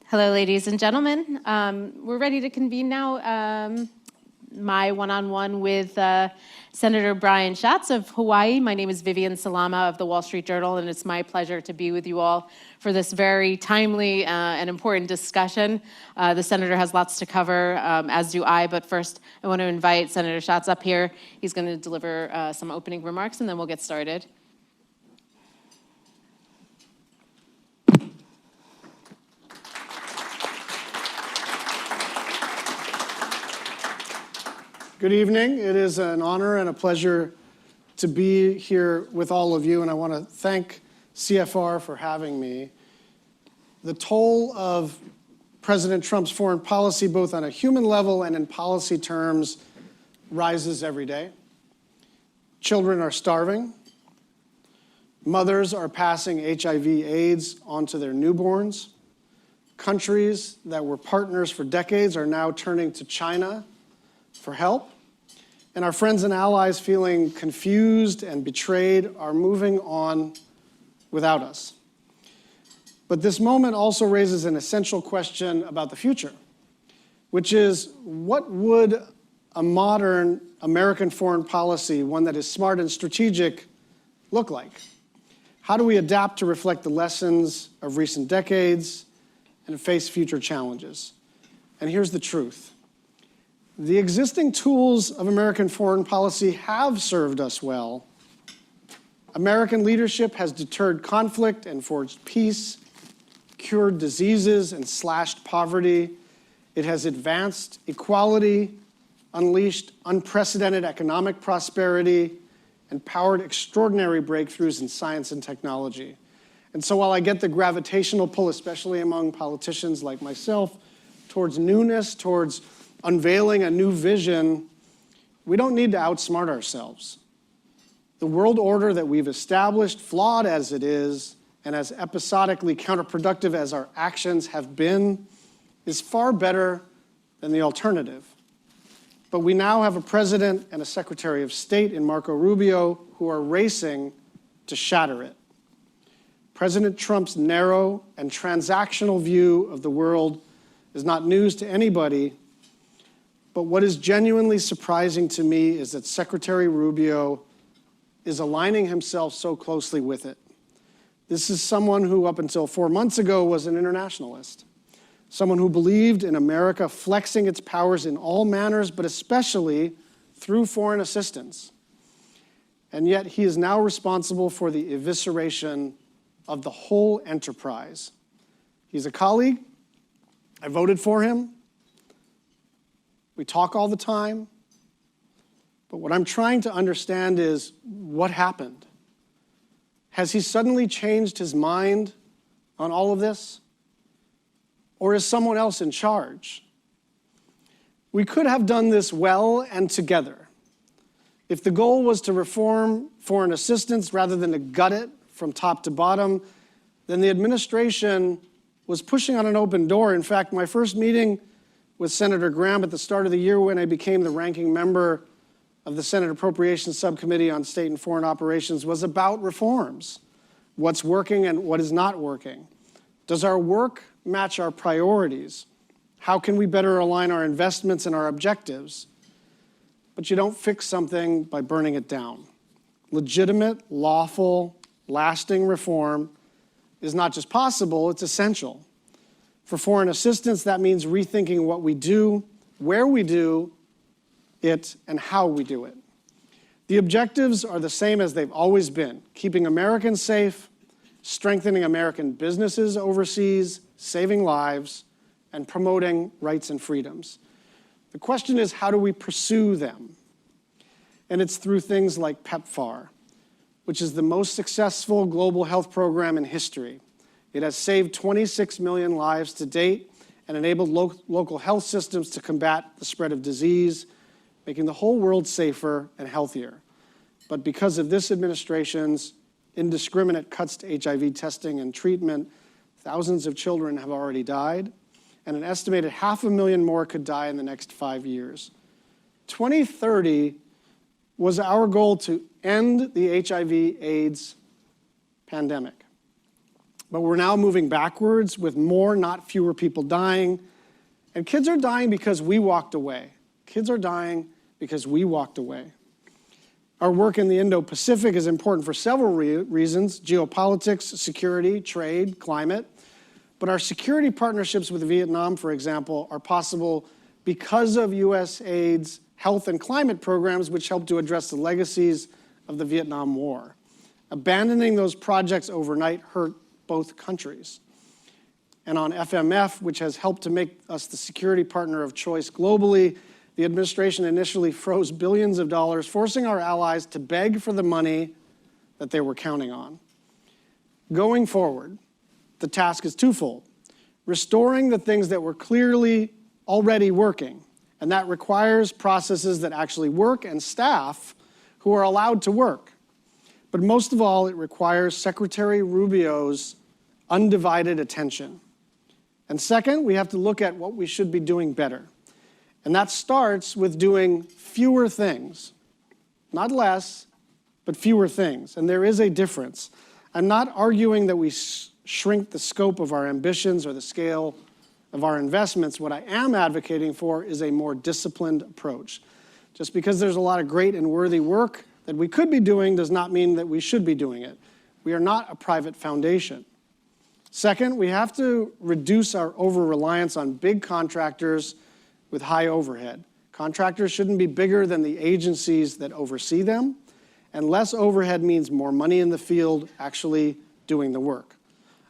Hello, ladies and gentlemen. We're ready to convene now. My one-on-one with Senator Brian Schatz of Hawaii. My name is Vivian Salama of the Wall Street Journal, and it's my pleasure to be with you all for this very timely and important discussion. The senator has lots to cover, as do I, but first I want to invite Senator Schatz up here. He's going to deliver some opening remarks, and then we'll get started. Good evening. It is an honor and a pleasure to be here with all of you, and I want to thank CFR for having me. The toll of President Trump's foreign policy, both on a human level and in policy terms, rises every day. Children are starving. Mothers are passing HIV/AIDS onto their newborns. Countries that were partners for decades are now turning to China for help, and our friends and allies, feeling confused and betrayed, are moving on without us. But this moment also raises an essential question about the future, which is, what would a modern American foreign policy, one that is smart and strategic, look like? How do we adapt to reflect the lessons of recent decades and face future challenges? And here's the truth. The existing tools of American foreign policy have served us well. American leadership has deterred conflict and forged peace, cured diseases and slashed poverty. It has advanced equality, unleashed unprecedented economic prosperity, and powered extraordinary breakthroughs in science and technology. And so while I get the gravitational pull, especially among politicians like myself, towards newness, towards unveiling a new vision, we don't need to outsmart ourselves. The world order that we've established, flawed as it is, and as episodically counterproductive as our actions have been, is far better than the alternative. But we now have a president and a Secretary of State in Marco Rubio who are racing to shatter it. President Trump's narrow and transactional view of the world is not news to anybody. But what is genuinely surprising to me is that Secretary Rubio is aligning himself so closely with it. This is someone who, up until 4 months ago, was an internationalist, someone who believed in America flexing its powers in all manners, but especially through foreign assistance. And yet he is now responsible for the evisceration of the whole enterprise. He's a colleague. I voted for him. We talk all the time, but what I'm trying to understand is what happened. Has he suddenly changed his mind on all of this? Or is someone else in charge? We could have done this well and together. If the goal was to reform foreign assistance rather than to gut it from top to bottom, then the administration was pushing on an open door. In fact, my first meeting with Senator Graham at the start of the year, when I became the ranking member of the Senate Appropriations Subcommittee on State and Foreign Operations, was about reforms. What's working and what is not working. Does our work match our priorities? How can we better align our investments and our objectives? But you don't fix something by burning it down. Legitimate, lawful, lasting reform is not just possible, it's essential. For foreign assistance, that means rethinking what we do, where we do it, and how we do it. The objectives are the same as they've always been: keeping Americans safe, strengthening American businesses overseas, saving lives, and promoting rights and freedoms. The question is, how do we pursue them? And it's through things like PEPFAR, which is the most successful global health program in history. It has saved 26 million lives to date and enabled local health systems to combat the spread of disease, making the whole world safer and healthier. But because of this administration's indiscriminate cuts to HIV testing and treatment, thousands of children have already died, and an estimated 500,000 more could die in the next 5 years. 2030 was our goal to end the HIV/AIDS pandemic. But we're now moving backwards with more, not fewer people dying. And kids are dying because we walked away. Kids are dying because we walked away. Our work in the Indo-Pacific is important for several reasons: geopolitics, security, trade, climate. But our security partnerships with Vietnam, for example, are possible because of USAID's health and climate programs, which help to address the legacies of the Vietnam War. Abandoning those projects overnight hurt both countries. And on FMF, which has helped to make us the security partner of choice globally, the administration initially froze billions of dollars, forcing our allies to beg for the money that they were counting on. Going forward, the task is twofold: restoring the things that were clearly already working, and that requires processes that actually work and staff who are allowed to work. But most of all, it requires Secretary Rubio's undivided attention. And second, we have to look at what we should be doing better. And that starts with doing fewer things. Not less, but fewer things. And there is a difference. I'm not arguing that we shrink the scope of our ambitions or the scale of our investments. What I am advocating for is a more disciplined approach. Just because there's a lot of great and worthy work that we could be doing does not mean that we should be doing it. We are not a private foundation. Second, we have to reduce our over-reliance on big contractors with high overhead. Contractors shouldn't be bigger than the agencies that oversee them, and less overhead means more money in the field actually doing the work.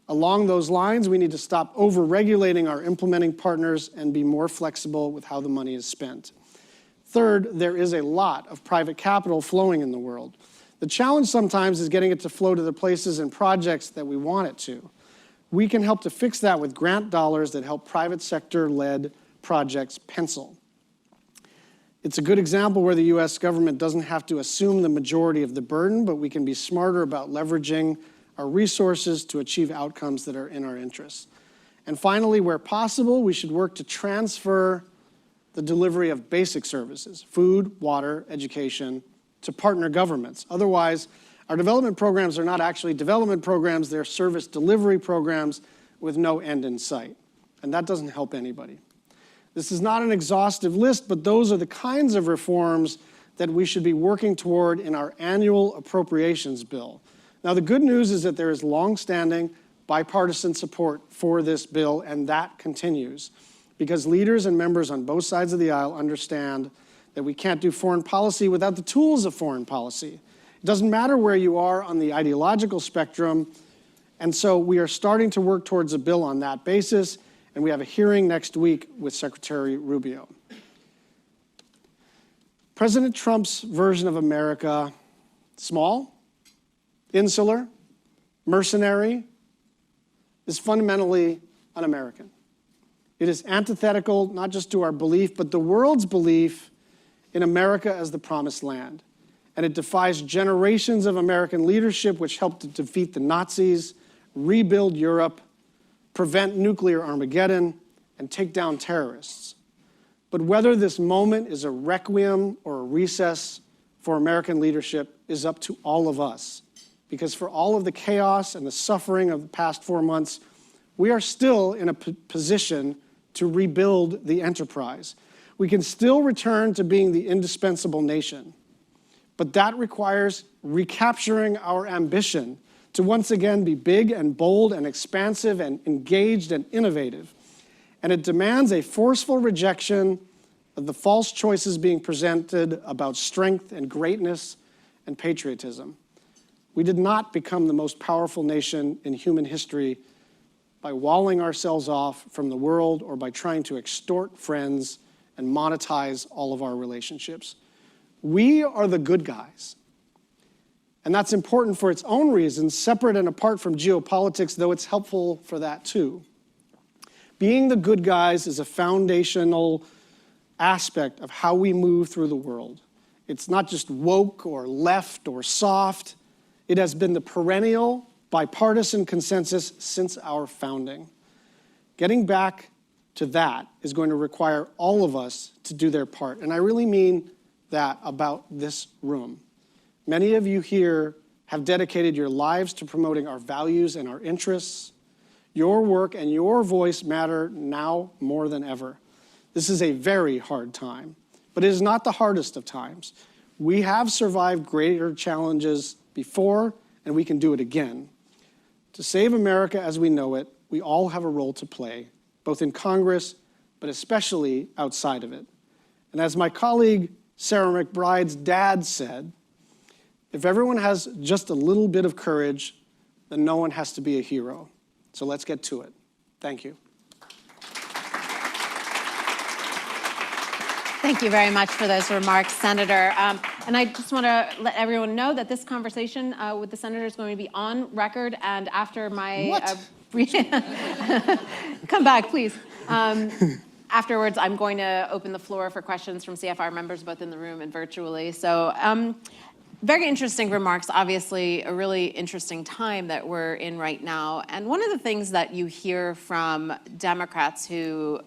Along those lines, we need to stop over-regulating our implementing partners and be more flexible with how the money is spent. Third, there is a lot of private capital flowing in the world. The challenge sometimes is getting it to flow to the places and projects that we want it to. We can help to fix that with grant dollars that help private sector-led projects pencil. It's a good example where the U.S. government doesn't have to assume the majority of the burden, but we can be smarter about leveraging our resources to achieve outcomes that are in our interests. And finally, where possible, we should work to transfer the delivery of basic services, food, water, education, to partner governments. Otherwise, our development programs are not actually development programs, they're service delivery programs with no end in sight. And that doesn't help anybody. This is not an exhaustive list, but those are the kinds of reforms that we should be working toward in our annual appropriations bill. Now, the good news is that there is long-standing bipartisan support for this bill, and that continues, because leaders and members on both sides of the aisle understand that we can't do foreign policy without the tools of foreign policy. It doesn't matter where you are on the ideological spectrum, and so we are starting to work towards a bill on that basis, and we have a hearing next week with Secretary Rubio. President Trump's version of America, small, insular, mercenary, is fundamentally un-American. It is antithetical not just to our belief, but the world's belief in America as the promised land. And it defies generations of American leadership which helped to defeat the Nazis, rebuild Europe, prevent nuclear Armageddon, and take down terrorists. But whether this moment is a requiem or a recess for American leadership is up to all of us. Because for all of the chaos and the suffering of the past 4 months, we are still in a position to rebuild the enterprise. We can still return to being the indispensable nation. But that requires recapturing our ambition to once again be big and bold and expansive and engaged and innovative. And it demands a forceful rejection of the false choices being presented about strength and greatness and patriotism. We did not become the most powerful nation in human history by walling ourselves off from the world or by trying to extort friends and monetize all of our relationships. We are the good guys. And that's important for its own reasons, separate and apart from geopolitics, though it's helpful for that too. Being the good guys is a foundational aspect of how we move through the world. It's not just woke or left or soft. It has been the perennial bipartisan consensus since our founding. Getting back to that is going to require all of us to do their part. And I really mean that about this room. Many of you here have dedicated your lives to promoting our values and our interests. Your work and your voice matter now more than ever. This is a very hard time, but it is not the hardest of times. We have survived greater challenges before, and we can do it again. To save America as we know it, we all have a role to play, both in Congress, but especially outside of it. And as my colleague Sarah McBride's dad said, if everyone has just a little bit of courage, then no one has to be a hero. So let's get to it. Thank you. Thank you very much for those remarks, Senator. And I just want to let everyone know that this conversation with the senator is going to be on record, and after my come back, please. Afterwards, I'm going to open the floor for questions from CFR members, both in the room and virtually. So, very interesting remarks. Obviously, a really interesting time that we're in right now. And one of the things that you hear from Democrats who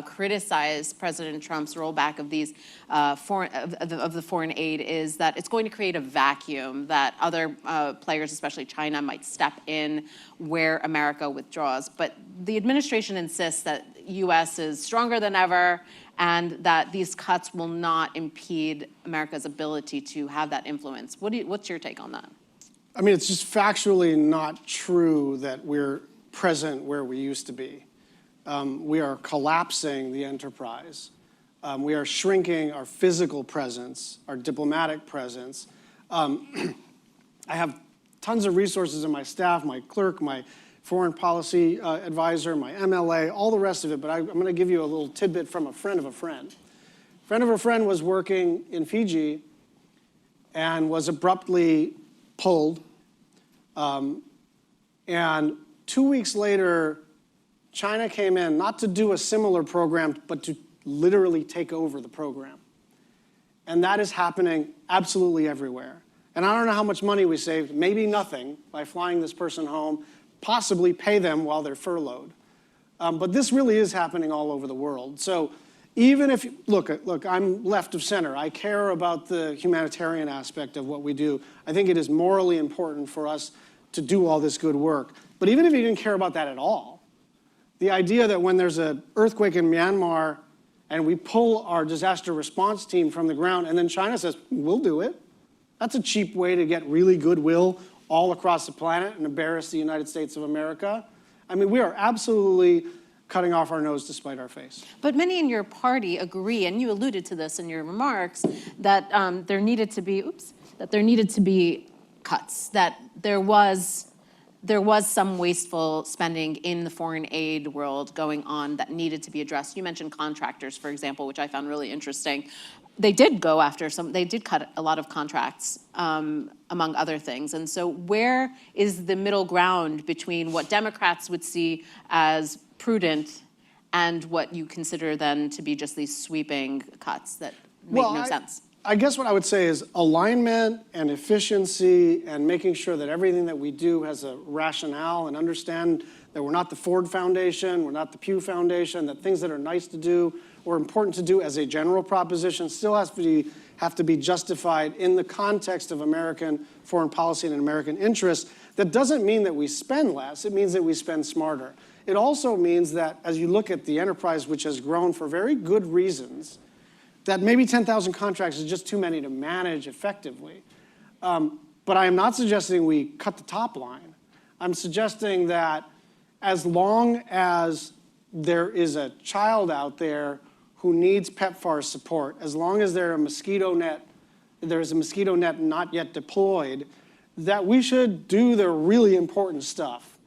criticize President Trump's rollback of these the foreign aid is that it's going to create a vacuum, that other players, especially China, might step in where America withdraws. But the administration insists that U.S. is stronger than ever and that these cuts will not impede America's ability to have that influence. What's your take on that? I mean, it's just factually not true that we're present where we used to be. We are collapsing the enterprise. We are shrinking our physical presence, our diplomatic presence. I have tons of resources in my staff, my clerk, my foreign policy advisor, my MLA, all the rest of it, but I'm going to give you a little tidbit from a friend of a friend. A friend of a friend was working in Fiji and was abruptly pulled. And 2 weeks later, China came in, not to do a similar program, but to literally take over the program. And that is happening absolutely everywhere. And I don't know how much money we saved, maybe nothing, by flying this person home, possibly pay them while they're furloughed. But this really is happening all over the world. So even if, look, I'm left of center. I care about the humanitarian aspect of what we do. I think it is morally important for us to do all this good work. But even if you didn't care about that at all, the idea that when there's an earthquake in Myanmar and we pull our disaster response team from the ground and then China says, we'll do it, that's a cheap way to get really goodwill all across the planet and embarrass the United States of America. I mean, we are absolutely cutting off our nose to spite our face. But many in your party agree, and you alluded to this in your remarks, that there needed to be cuts, that there was some wasteful spending in the foreign aid world going on that needed to be addressed. You mentioned contractors, for example, which I found really interesting. They did cut a lot of contracts, among other things. And so where is the middle ground between what Democrats would see as prudent and what you consider then to be just these sweeping cuts that make no sense? I guess what I would say is alignment and efficiency and making sure that everything that we do has a rationale and understand that we're not the Ford Foundation, we're not the Pew Foundation, that things that are nice to do or important to do as a general proposition still have to be justified in the context of American foreign policy and American interests. That doesn't mean that we spend less, it means that we spend smarter. It also means that as you look at the enterprise, which has grown for very good reasons, that maybe 10,000 contracts is just too many to manage effectively. But I am not suggesting we cut the top line. I'm suggesting that as long as there is a child out there who needs PEPFAR support, as long as there is a mosquito net not yet deployed, that we should do the really important stuff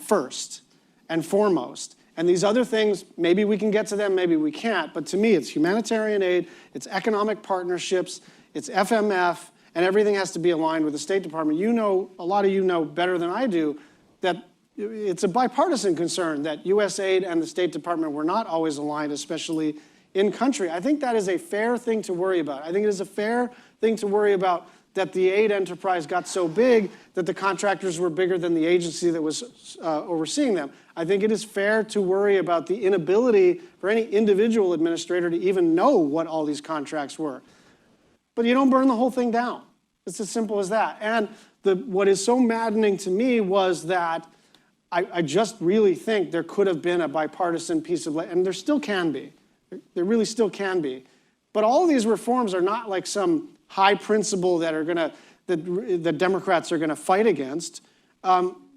first and foremost. And these other things, maybe we can get to them, maybe we can't. But to me, it's humanitarian aid, it's economic partnerships, it's FMF, and everything has to be aligned with the State Department. You know, a lot of you know better than I do, that it's a bipartisan concern that U.S. aid and the State Department were not always aligned, especially in country. I think that is a fair thing to worry about. I think it is a fair thing to worry about that the aid enterprise got so big that the contractors were bigger than the agency that was overseeing them. I think it is fair to worry about the inability for any individual administrator to even know what all these contracts were. But you don't burn the whole thing down. It's as simple as that. And what is so maddening to me was that I just really think there could have been a bipartisan piece of, and there still can be. There really still can be. But all of these reforms are not like some high principle that the Democrats are gonna fight against.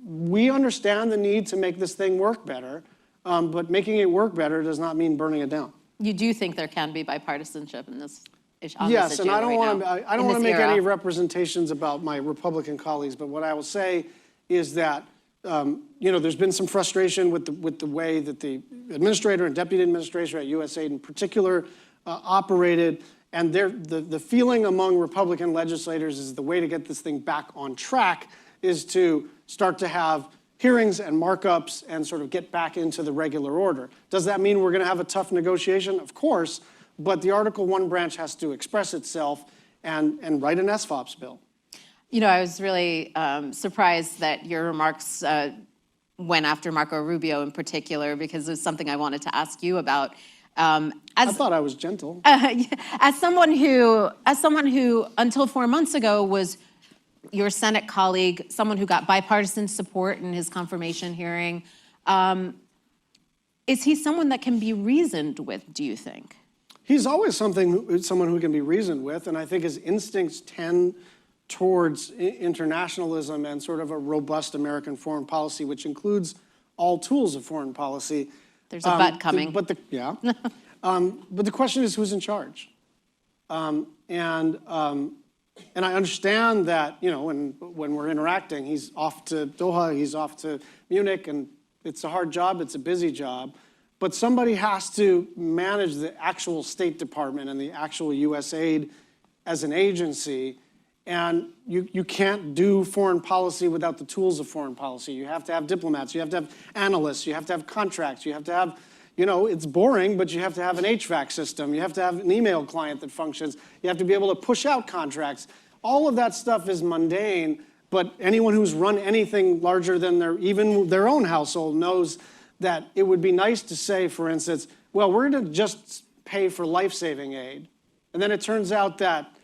We understand the need to make this thing work better, but making it work better does not mean burning it down. You do think there can be bipartisanship in this issue? Yes, and I don't want to make era. any representations about my Republican colleagues, but what I will say is that there's been some frustration with the way that the administrator and deputy administrator at USAID in particular operated, and the feeling among Republican legislators is the way to get this thing back on track is to start to have hearings and markups and sort of get back into the regular order. Does that mean we're going to have a tough negotiation? Of course, but the Article 1 branch has to express itself and write an SFOPS bill. You know, I was really surprised that your remarks went after Marco Rubio in particular, because it's something I wanted to ask you about. I thought I was gentle. As someone who until 4 months ago was your Senate colleague, someone who got bipartisan support in his confirmation hearing, is he someone that can be reasoned with, do you think? He's always someone who can be reasoned with, and I think his instincts tend towards internationalism and sort of a robust American foreign policy, which includes all tools of foreign policy. There's a but coming. But the question is who's in charge, and I understand that when we're interacting, he's off to Doha, he's off to Munich, and it's a hard job, it's a busy job, but somebody has to manage the actual State Department and the actual USAID as an agency. And you can't do foreign policy without the tools of foreign policy. You have to have diplomats, you have to have analysts, you have to have contracts, you have to have, it's boring, but you have to have an HVAC system, you have to have an email client that functions, you have to be able to push out contracts. All of that stuff is mundane, but anyone who's run anything larger than even their own household knows that it would be nice to say, for instance, well, we're going to just pay for life-saving aid. And then it turns out that,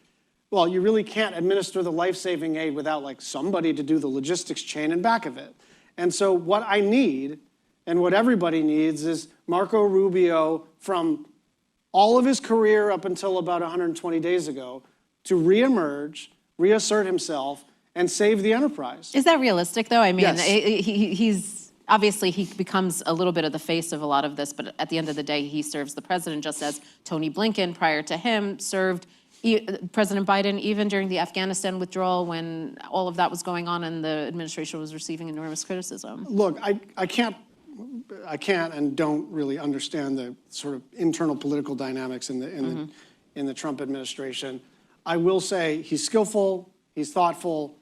well, you really can't administer the life-saving aid without somebody to do the logistics chain in back of it. And so what I need, and what everybody needs, is Marco Rubio from all of his career up until about 120 days ago to reemerge, reassert himself, and save the enterprise. Is that realistic, though? I mean, yes. He's obviously he becomes a little bit of the face of a lot of this, but at the end of the day, he serves the president, just as Tony Blinken, prior to him, served President Biden, even during the Afghanistan withdrawal, when all of that was going on and the administration was receiving enormous criticism. Look, I can't and don't really understand the sort of internal political dynamics in the Trump administration. I will say he's skillful, he's thoughtful,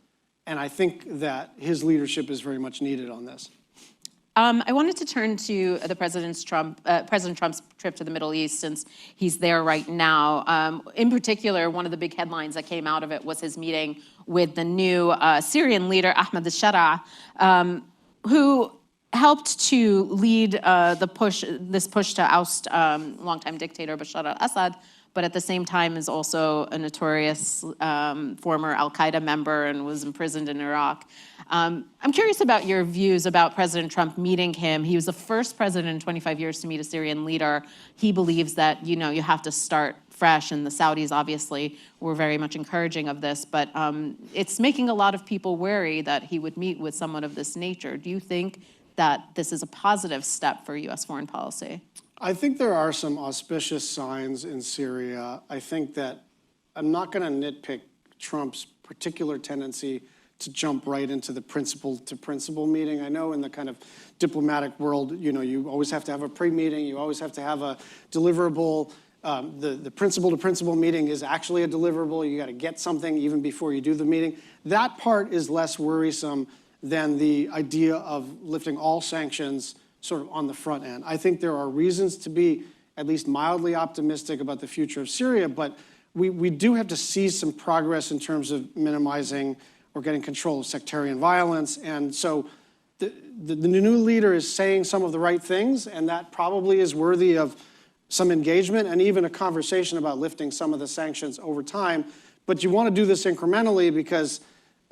and I think that his leadership is very much needed on this. I wanted to turn to President Trump's trip to the Middle East, since he's there right now. In particular, one of the big headlines that came out of it was his meeting with the new Syrian leader, Ahmed al-Shara, who helped to lead this push to oust longtime dictator Bashar al-Assad, but at the same time is also a notorious former al-Qaeda member and was imprisoned in Iraq. I'm curious about your views about President Trump meeting him. He was the first president in 25 years to meet a Syrian leader. He believes that, you have to start fresh, and the Saudis obviously were very much encouraging of this, but it's making a lot of people wary that he would meet with someone of this nature. Do you think that this is a positive step for U.S. foreign policy? I think there are some auspicious signs in Syria. I think that I'm not going to nitpick Trump's particular tendency to jump right into the principle-to-principle meeting. I know in the kind of diplomatic world, you always have to have a pre-meeting, you always have to have a deliverable. The principle-to-principle meeting is actually a deliverable. You got to get something even before you do the meeting. That part is less worrisome than the idea of lifting all sanctions sort of on the front end. I think there are reasons to be at least mildly optimistic about the future of Syria, but we do have to see some progress in terms of minimizing or getting control of sectarian violence. And so the new leader is saying some of the right things, and that probably is worthy of some engagement and even a conversation about lifting some of the sanctions over time. But you want to do this incrementally because,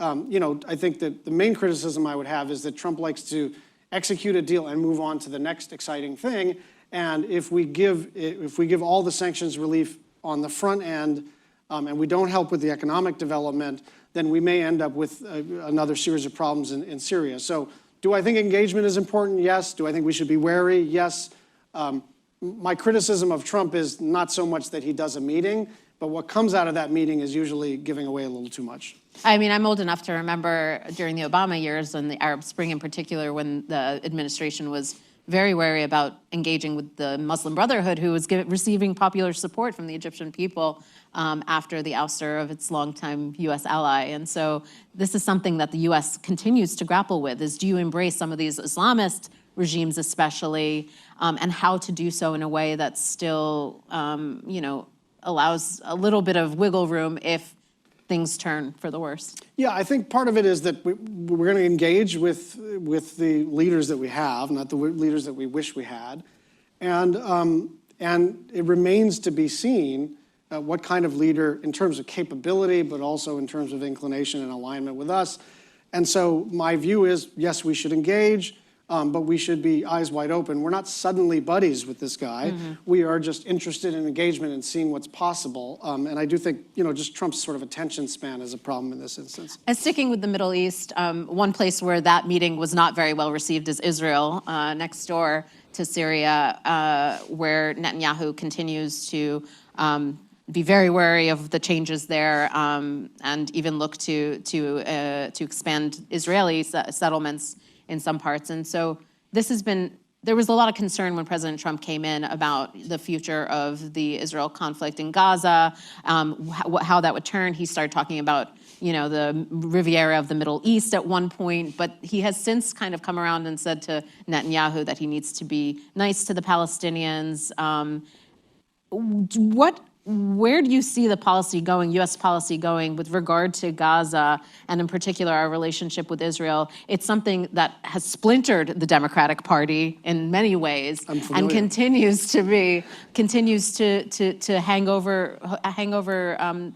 I think that the main criticism I would have is that Trump likes to execute a deal and move on to the next exciting thing. And if we give all the sanctions relief on the front end, and we don't help with the economic development, then we may end up with another series of problems in Syria. So do I think engagement is important? Yes. Do I think we should be wary? Yes. My criticism of Trump is not so much that he does a meeting, but what comes out of that meeting is usually giving away a little too much. I mean, I'm old enough to remember during the Obama years and the Arab Spring in particular, when the administration was very wary about engaging with the Muslim Brotherhood, who was receiving popular support from the Egyptian people after the ouster of its longtime U.S. ally. And so this is something that the U.S. continues to grapple with, is do you embrace some of these Islamist regimes especially, and how to do so in a way that still, allows a little bit of wiggle room if things turn for the worse? Yeah, I think part of it is that we're going to engage with the leaders that we have, not the leaders that we wish we had, and it remains to be seen what kind of leader, in terms of capability, but also in terms of inclination and alignment with us. And so my view is, yes, we should engage, but we should be eyes wide open. We're not suddenly buddies with this guy. Mm-hmm. We are just interested in engagement and seeing what's possible. And I do think, just Trump's sort of attention span is a problem in this instance. And sticking with the Middle East, one place where that meeting was not very well received is Israel, next door to Syria, where Netanyahu continues to be very wary of the changes there, and even look to expand Israeli settlements in some parts. And so there was a lot of concern when President Trump came in about the future of the Israel conflict in Gaza, how that would turn. He started talking about, the Riviera of the Middle East at one point, but he has since kind of come around and said to Netanyahu that he needs to be nice to the Palestinians. Where do you see the policy going, U.S. policy going, with regard to Gaza, and in particular our relationship with Israel? It's something that has splintered the Democratic Party in many ways, and continues to hang over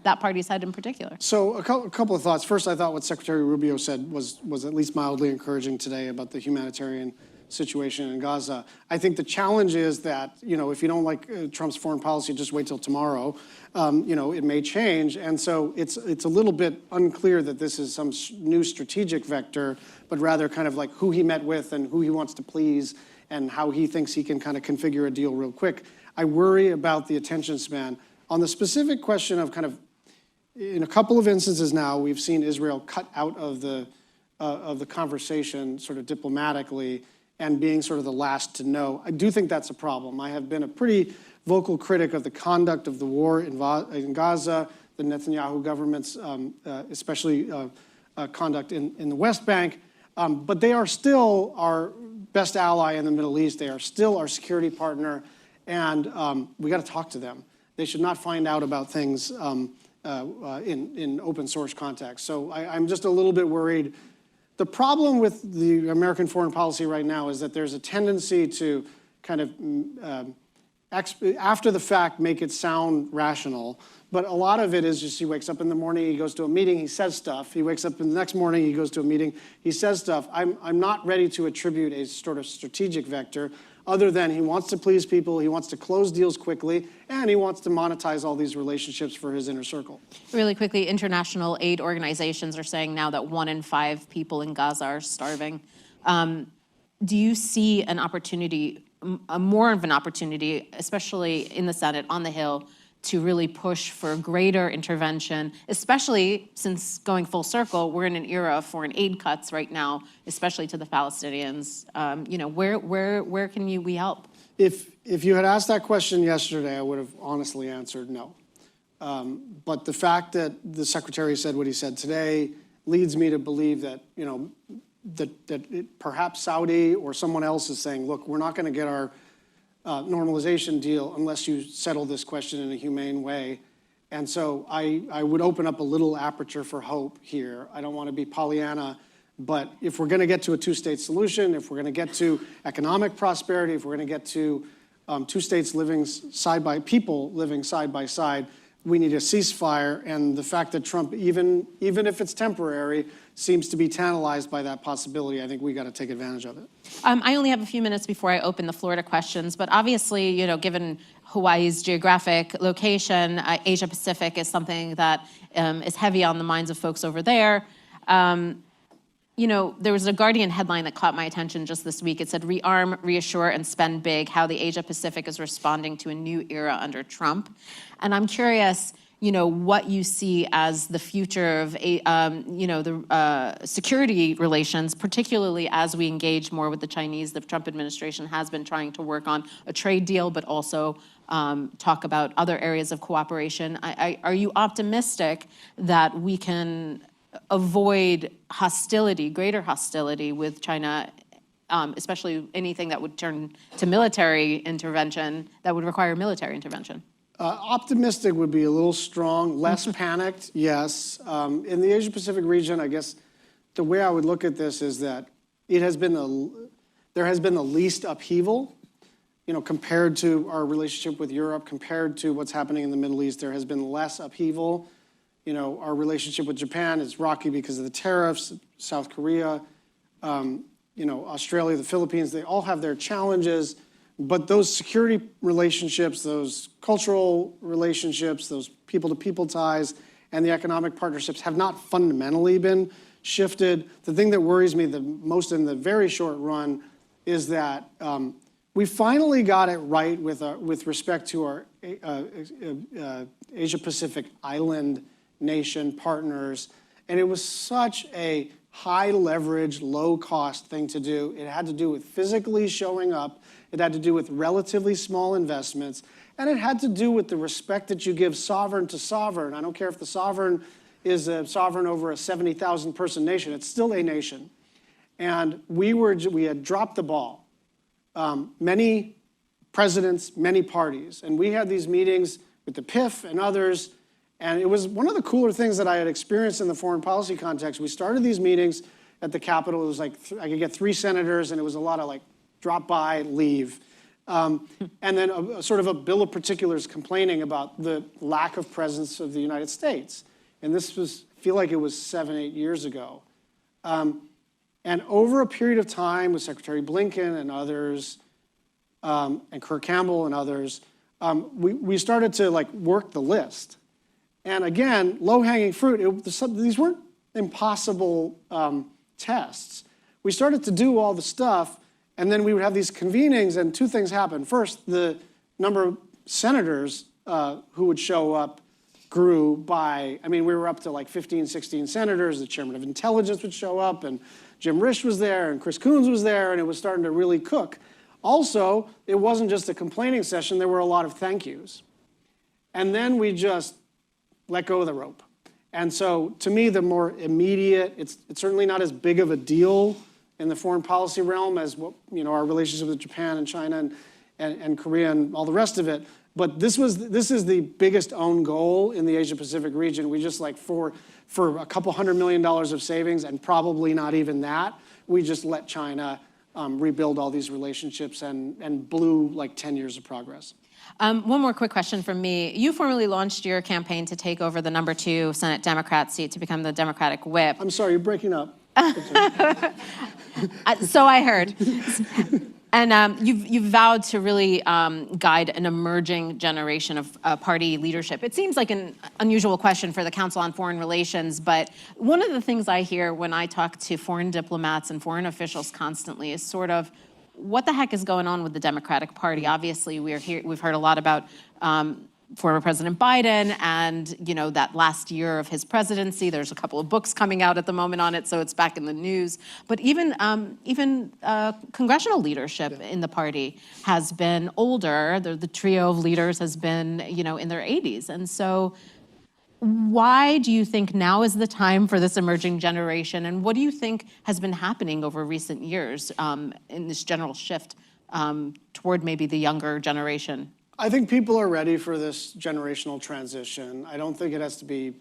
that party's head in particular. So a couple of thoughts. First, I thought what Secretary Rubio said was at least mildly encouraging today about the humanitarian situation in Gaza. I think the challenge is that, if you don't like Trump's foreign policy, just wait till tomorrow. It may change. And so it's a little bit unclear that this is some new strategic vector, but rather kind of like who he met with and who he wants to please and how he thinks he can kind of configure a deal real quick. I worry about the attention span. On the specific question of kind of, in a couple of instances now, we've seen Israel cut out of the conversation sort of diplomatically, and being sort of the last to know. I do think that's a problem. I have been a pretty vocal critic of the conduct of the war in Gaza, the Netanyahu government's especially conduct in the West Bank, but they are still our best ally in the Middle East. They are still our security partner, and we got to talk to them. They should not find out about things in open source context. So I'm just a little bit worried. The problem with the American foreign policy right now is that there's a tendency to kind of, after the fact, make it sound rational. But a lot of it is just he wakes up in the morning, he goes to a meeting, he says stuff. He wakes up in the next morning, he goes to a meeting, he says stuff. I'm not ready to attribute a sort of strategic vector other than he wants to please people, he wants to close deals quickly, and he wants to monetize all these relationships for his inner circle. Really quickly, international aid organizations are saying now that 1 in 5 people in Gaza are starving. Do you see an opportunity, more of an opportunity, especially in the Senate, on the Hill, to really push for greater intervention, especially since, going full circle, we're in an era of foreign aid cuts right now, especially to the Palestinians. Where can we help? If you had asked that question yesterday, I would have honestly answered no. But the fact that the Secretary said what he said today leads me to believe that, perhaps Saudi or someone else is saying, look, we're not going to get our normalization deal unless you settle this question in a humane way. And so I would open up a little aperture for hope here. I don't want to be Pollyanna, but if we're going to get to a two-state solution, if we're going to get to economic prosperity, if we're going to get to two states living people living side by side, we need a ceasefire. And the fact that Trump, even if it's temporary, seems to be tantalized by that possibility. I think we got to take advantage of it. I only have a few minutes before I open the floor to questions, but obviously, given Hawaii's geographic location, Asia Pacific is something that is heavy on the minds of folks over there. There was a Guardian headline that caught my attention just this week. It said, "Rearm, reassure, and spend big, how the Asia Pacific is responding to a new era under Trump." And I'm curious, what you see as the future of, the security relations, particularly as we engage more with the Chinese. The Trump administration has been trying to work on a trade deal, but also talk about other areas of cooperation. Are you optimistic that we can avoid greater hostility with China, especially anything that would turn to military intervention, that would require military intervention? Optimistic would be a little strong, less panicked, yes. In the Asia-Pacific region, I guess the way I would look at this is that there has been the least upheaval, compared to our relationship with Europe, compared to what's happening in the Middle East. There has been less upheaval. Our relationship with Japan is rocky because of the tariffs. South Korea, Australia, the Philippines, they all have their challenges. But those security relationships, those cultural relationships, those people-to-people ties, and the economic partnerships have not fundamentally been shifted. The thing that worries me the most in the very short run is that we finally got it right with respect to our Asia-Pacific island nation partners. And it was such a high-leverage, low-cost thing to do. It had to do with physically showing up. It had to do with relatively small investments. And it had to do with the respect that you give sovereign to sovereign. I don't care if the sovereign is a sovereign over a 70,000-person nation. It's still a nation. And we had dropped the ball. Many presidents, many parties. And we had these meetings with the PIF and others. And it was one of the cooler things that I had experienced in the foreign policy context. We started these meetings at the Capitol. It was like, I could get 3 senators, and it was a lot of drop by, leave. And then sort of a bill of particulars complaining about the lack of presence of the United States. And this I feel like it was 7, 8 years ago. And over a period of time with Secretary Blinken and others, and Kirk Campbell and others, we started to work the list. And again, low-hanging fruit, these weren't impossible tests. We started to do all the stuff, and then we would have these convenings, and 2 things happened. First, the number of senators who would show up grew by, we were up to 15, 16 senators. The chairman of intelligence would show up, and Jim Risch was there, and Chris Coons was there, and it was starting to really cook. Also, it wasn't just a complaining session. There were a lot of thank yous. And then we just let go of the rope. And so, to me, the more immediate, it's certainly not as big of a deal in the foreign policy realm as our relationship with Japan and China and Korea and all the rest of it. But this is the biggest own goal in the Asia-Pacific region. We just for a couple $100 million of savings, and probably not even that, we just let China rebuild all these relationships and blew 10 years of progress. One more quick question from me. You formally launched your campaign to take over the number 2 Senate Democrat seat to become the Democratic whip. I'm sorry, you're breaking up. So I heard. And you've vowed to really guide an emerging generation of party leadership. It seems like an unusual question for the Council on Foreign Relations, but one of the things I hear when I talk to foreign diplomats and foreign officials constantly is sort of, what the heck is going on with the Democratic Party? Obviously, we've heard a lot about former President Biden and that last year of his presidency. There's a couple of books coming out at the moment on it, so it's back in the news. But even congressional leadership in the party has been older. The trio of leaders has been in their 80s, and so why do you think now is the time for this emerging generation? And what do you think has been happening over recent years in this general shift toward maybe the younger generation? I think people are ready for this generational transition. I don't think it has to be,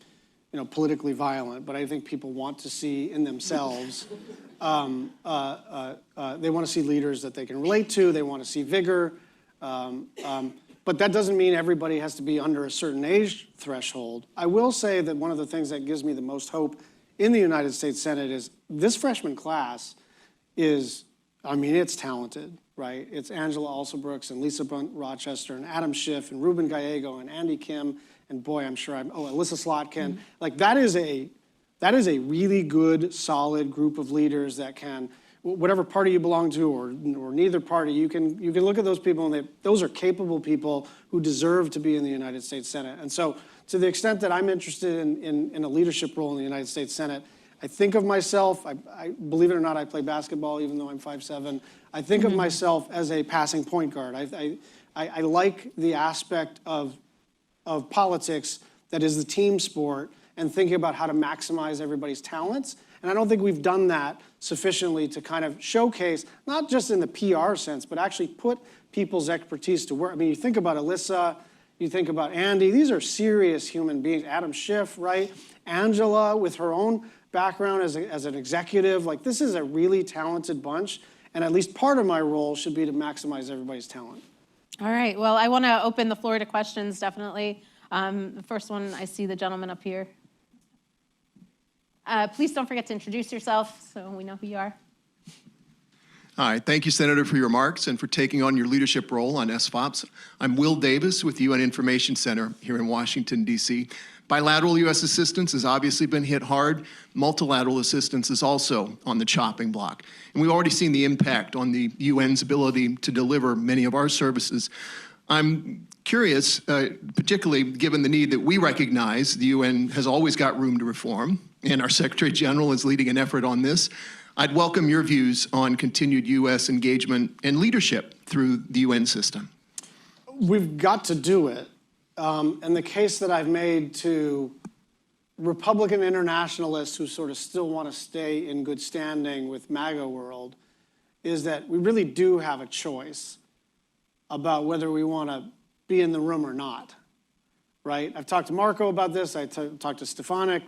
politically violent, but I think people want to see in themselves, they want to see leaders that they can relate to. They want to see vigor. But that doesn't mean everybody has to be under a certain age threshold. I will say that one of the things that gives me the most hope in the United States Senate is this freshman class is, I mean, it's talented, right? It's Angela Alsobrooks and Lisa Bunt Rochester and Adam Schiff and Ruben Gallego and Andy Kim and boy, I'm sure Alyssa Slotkin. Like that is a really good, solid group of leaders that can, whatever party you belong to or neither party, you can look at those people and those are capable people who deserve to be in the United States Senate. And so to the extent that I'm interested in a leadership role in the United States Senate, I think of myself, I believe it or not, I play basketball even though I'm 5'7". I think of myself as a passing point guard. I like the aspect of politics that is the team sport and thinking about how to maximize everybody's talents. And I don't think we've done that sufficiently to kind of showcase, not just in the PR sense, but actually put people's expertise to work. I mean, you think about Alyssa, you think about Andy, these are serious human beings. Adam Schiff, right? Angela with her own background as an executive. Like this is a really talented bunch. And at least part of my role should be to maximize everybody's talent. All right, well, I want to open the floor to questions, definitely. The first one, I see the gentleman up here. Please don't forget to introduce yourself so we know who you are. Hi, thank you, Senator, for your remarks and for taking on your leadership role on SFOPS. I'm Will Davis with UN Information Center here in Washington, D.C. Bilateral U.S. assistance has obviously been hit hard. Multilateral assistance is also on the chopping block. And we've already seen the impact on the UN's ability to deliver many of our services. I'm curious, particularly given the need that we recognize the UN has always got room to reform, and our Secretary General is leading an effort on this. I'd welcome your views on continued U.S. engagement and leadership through the UN system. We've got to do it. And the case that I've made to Republican internationalists who sort of still want to stay in good standing with MAGA world is that we really do have a choice about whether we want to be in the room or not, right? I've talked to Marco about this. I talked to Stefanik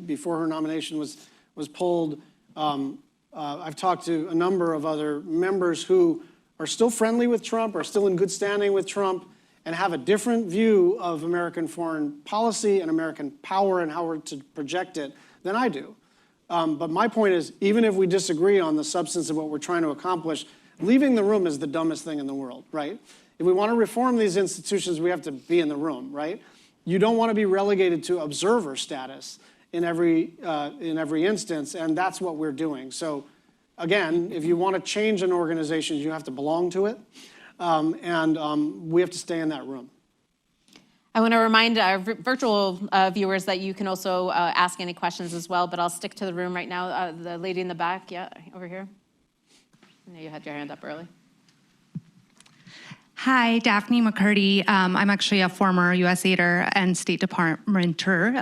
before her nomination was pulled. I've talked to a number of other members who are still friendly with Trump, are still in good standing with Trump, and have a different view of American foreign policy and American power and how we're to project it than I do. But my point is, even if we disagree on the substance of what we're trying to accomplish, leaving the room is the dumbest thing in the world, right? If we want to reform these institutions, we have to be in the room, right? You don't want to be relegated to observer status in every instance, and that's what we're doing. So again, if you want to change an organization, you have to belong to it, and we have to stay in that room. I want to remind our virtual viewers that you can also ask any questions as well, but I'll stick to the room right now. The lady in the back, yeah, over here. I know you had your hand up early. Hi, Daphne McCurdy. I'm actually a former USAIder and State Departmenter,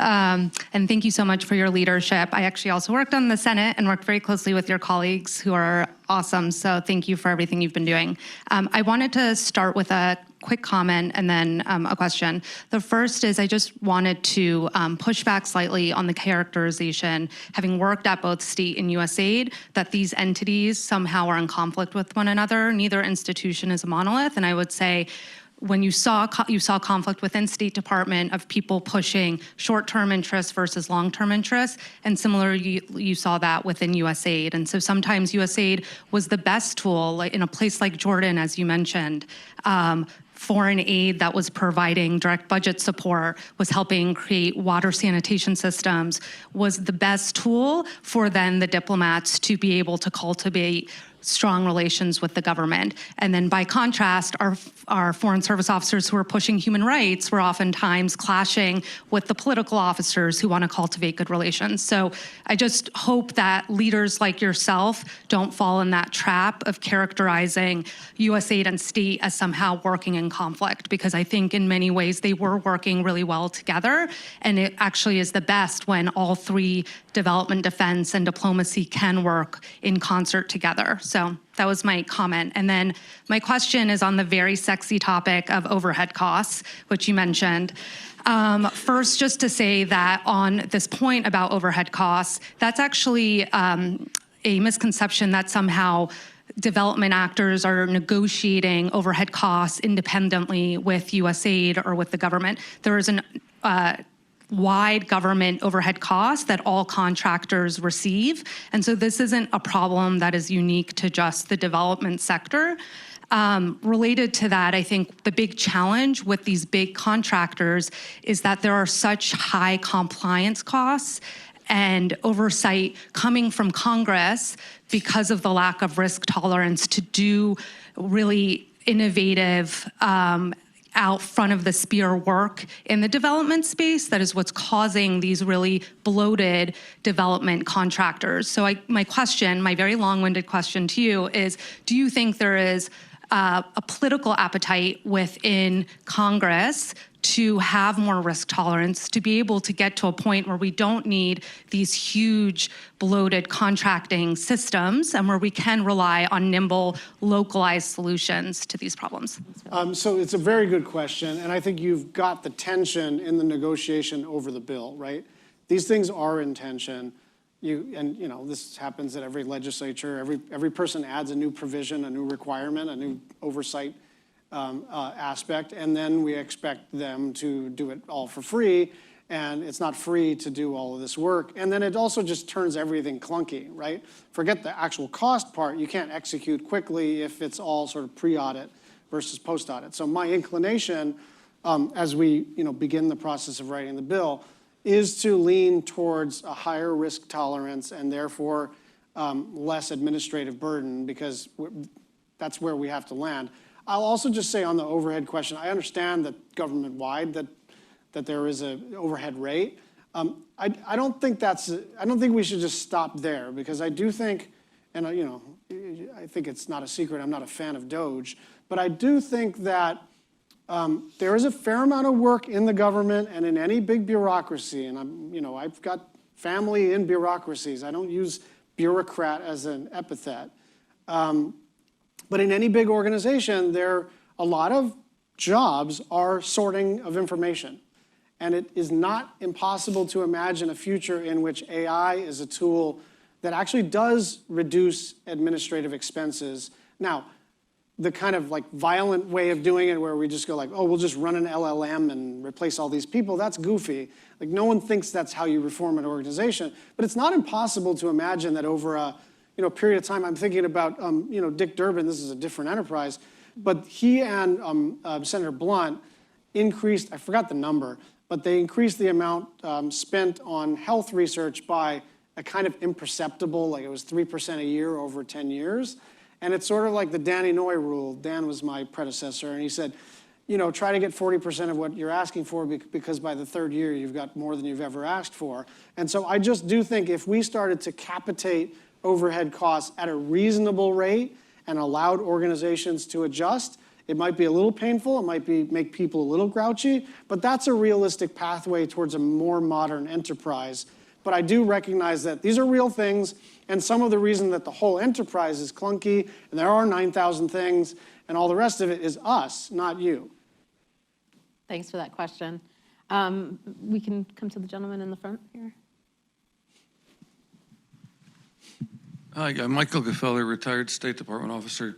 and thank you so much for your leadership. I actually also worked on the Senate and worked very closely with your colleagues who are awesome, so thank you for everything you've been doing. I wanted to start with a quick comment and then a question. The first is I just wanted to push back slightly on the characterization, having worked at both state and USAID, that these entities somehow are in conflict with one another. Neither institution is a monolith, and I would say when you saw conflict within State Department of people pushing short-term interests versus long-term interests, and similarly, you saw that within USAID. And so sometimes USAID was the best tool, like in a place like Jordan, as you mentioned. Foreign aid that was providing direct budget support, was helping create water sanitation systems, was the best tool for then the diplomats to be able to cultivate strong relations with the government. And then by contrast, our foreign service officers who are pushing human rights were oftentimes clashing with the political officers who want to cultivate good relations. So I just hope that leaders like yourself don't fall in that trap of characterizing USAID and state as somehow working in conflict, because I think in many ways they were working really well together, and it actually is the best when all three, development, defense, and diplomacy, can work in concert together. So that was my comment. And then my question is on the very sexy topic of overhead costs, which you mentioned. First, just to say that on this point about overhead costs, that's actually a misconception that somehow development actors are negotiating overhead costs independently with USAID or with the government. There is wide government overhead costs that all contractors receive. And so this isn't a problem that is unique to just the development sector. Related to that, I think the big challenge with these big contractors is that there are such high compliance costs and oversight coming from Congress because of the lack of risk tolerance to do really innovative, out front of the spear work in the development space. That is what's causing these really bloated development contractors. So my very long-winded question to you is, do you think there is a political appetite within Congress to have more risk tolerance, to be able to get to a point where we don't need these huge bloated contracting systems and where we can rely on nimble, localized solutions to these problems? So it's a very good question, and I think you've got the tension in the negotiation over the bill, right? These things are in tension. This happens at every legislature. Every person adds a new provision, a new requirement, a new oversight aspect, and then we expect them to do it all for free, and it's not free to do all of this work. And then it also just turns everything clunky, right? Forget the actual cost part. You can't execute quickly if it's all sort of pre-audit versus post-audit. So my inclination, as we begin the process of writing the bill, is to lean towards a higher risk tolerance and therefore less administrative burden, because that's where we have to land. I'll also just say on the overhead question, I understand that government-wide that there is an overhead rate. I don't think we should just stop there, because I do think, and I think it's not a secret, I'm not a fan of DOGE, but I do think that there is a fair amount of work in the government and in any big bureaucracy, and I've got family in bureaucracies. I don't use bureaucrat as an epithet. But in any big organization, a lot of jobs are sorting of information. And it is not impossible to imagine a future in which AI is a tool that actually does reduce administrative expenses. Now, the kind of violent way of doing it where we just go we'll just run an LLM and replace all these people, that's goofy. No one thinks that's how you reform an organization. But it's not impossible to imagine that over a period of time. I'm thinking about Dick Durbin. This is a different enterprise, but he and Senator Blunt increased, I forgot the number, but they increased the amount spent on health research by a kind of imperceptible, it was 3% a year over 10 years. And it's sort of like the Danny Noy rule. Dan was my predecessor, and he said, try to get 40% of what you're asking for, because by the third year, you've got more than you've ever asked for. And so I just do think if we started to capitate overhead costs at a reasonable rate and allowed organizations to adjust, it might be a little painful, it might make people a little grouchy, but that's a realistic pathway towards a more modern enterprise. But I do recognize that these are real things, and some of the reason that the whole enterprise is clunky, and there are 9,000 things, and all the rest of it is us, not you. Thanks for that question. We can come to the gentleman in the front here. Hi, I'm Michael Gefeller, retired State Department officer.